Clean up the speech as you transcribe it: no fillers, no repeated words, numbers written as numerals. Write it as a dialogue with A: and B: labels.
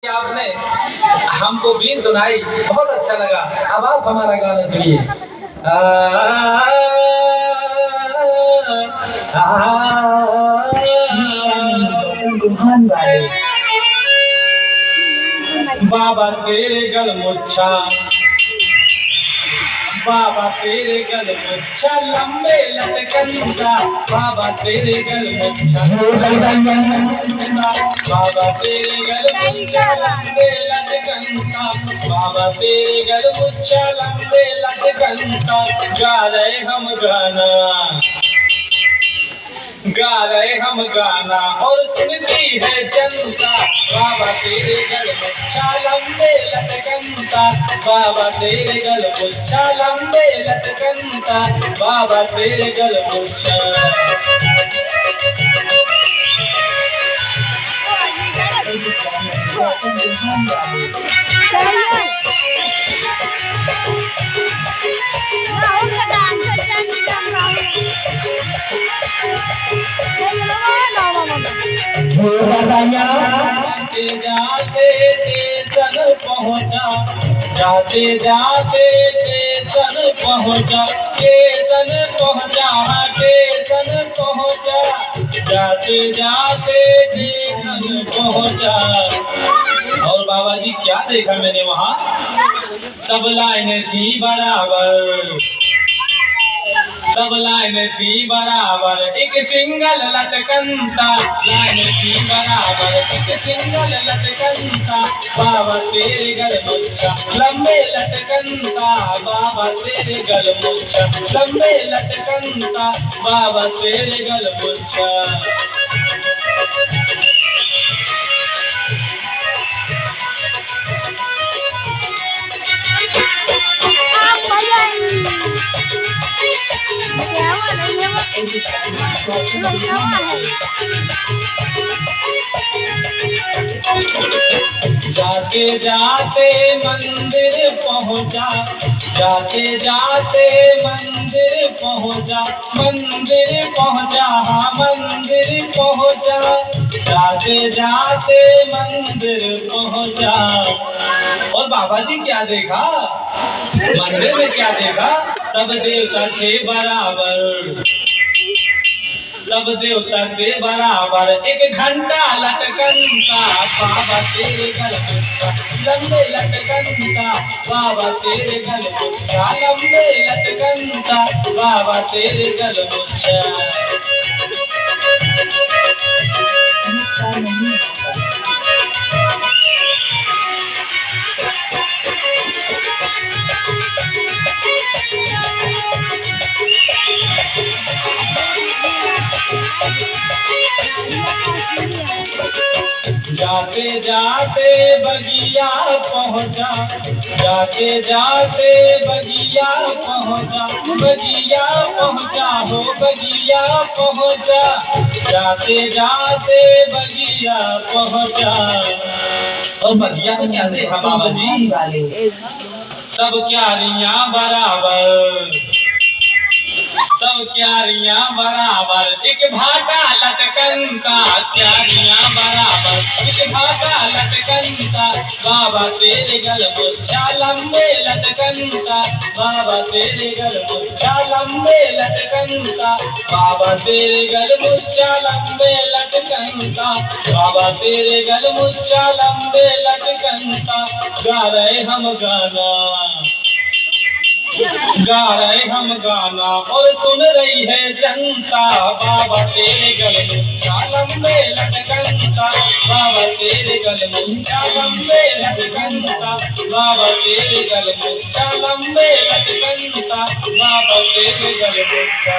A: आपने हमको भी सुनाई, बहुत अच्छा लगा। अब आप हमारा गाना सुनिए। बाबा तेरे गल मुच्छा, बाबा तेरे गल मुच्छा लंबे लटकनता, बाबा तेरे गल मुच्छा, बाबा तेरे गल मुच्छा लंबे लटकनता, बाबा तेरे गल मुच्छा लंबे लटकनता। गा रहे हम गाना, गा रहे हम गाना और सुनती है जनता। बाबा तेरे गल मुच्छा लंबे लटकनता, बाबा तेरे गल मुच्छा लंबे लटकनता, बाबा तेरे गल मुच्छा। जाते जाते स्टेशन पहुंचा, जाते जाते स्टेशन पहुंचा, स्टेशन पहुंचा, स्टेशन पहुंचा, जाते जाते स्टेशन पहुंचा। और बाबा जी क्या देखा मैंने वहाँ, सब लाइनें थी बराबर, सब लाइन थी बराबर, एक सिंगल लटकनता, लाइन थी बराबर, एक सिंगल लटकनता, बाबा तेरे गल मुच्छा लंबे लटकनता, बाबा तेरे गल मुच्छा लंबे लटकनता, बाबा तेरे गल मुच्छा। जाते जाते मंदिर पहुंचा, जाते जाते मंदिर पहुंचा, मंदिर पहुंचा, हाँ मंदिर पहुंचा, जाते जाते मंदिर पहुंचा। और बाबा जी क्या देखा मंदिर में, क्या देखा, सब देवता थे बराबर, सब देवता थे बराबर, एक घंटा लटकनता, बाबा तेरे गल मुच्छा लंबे लटकनता, बाबा तेरे गल मुच्छा लंबे लटकनता, बाबा तेरे गल मुच्छा। जाते जाते बगिया पहुंचा, जाते जाते बगिया पहुंचा, बगिया पहुंचा, हो बगिया पहुंचा, जाते जाते बगिया पहुंचा। और बगिया में क्या देखा बाबा जी, सब क्यारियां बराबर, सब क्यारियां बराबर, एक भाटा लटकनता, क्यारियां बराबर, एक भाटा लटकनता, बाबा तेरे गल मुच्छा लंबे लटकनता, बाबा तेरे गल मुच्छा लंबे लटकनता, बाबा तेरे गल मुच्छा लंबे लटकनता, बाबा तेरे गल मुच्छा लंबे लटकनता। गा रहे हम गाना, गा रहे हम गाना और सुन रही है जनता, बाबा तेरे गल मुच्छा लंबे लटकनता, बाबा तेरे गल मुच्छा लंबे लटकनता, बाबा तेरे गल मुच्छा लंबे लटकनता, बाबा तेरे गल मुच्छा।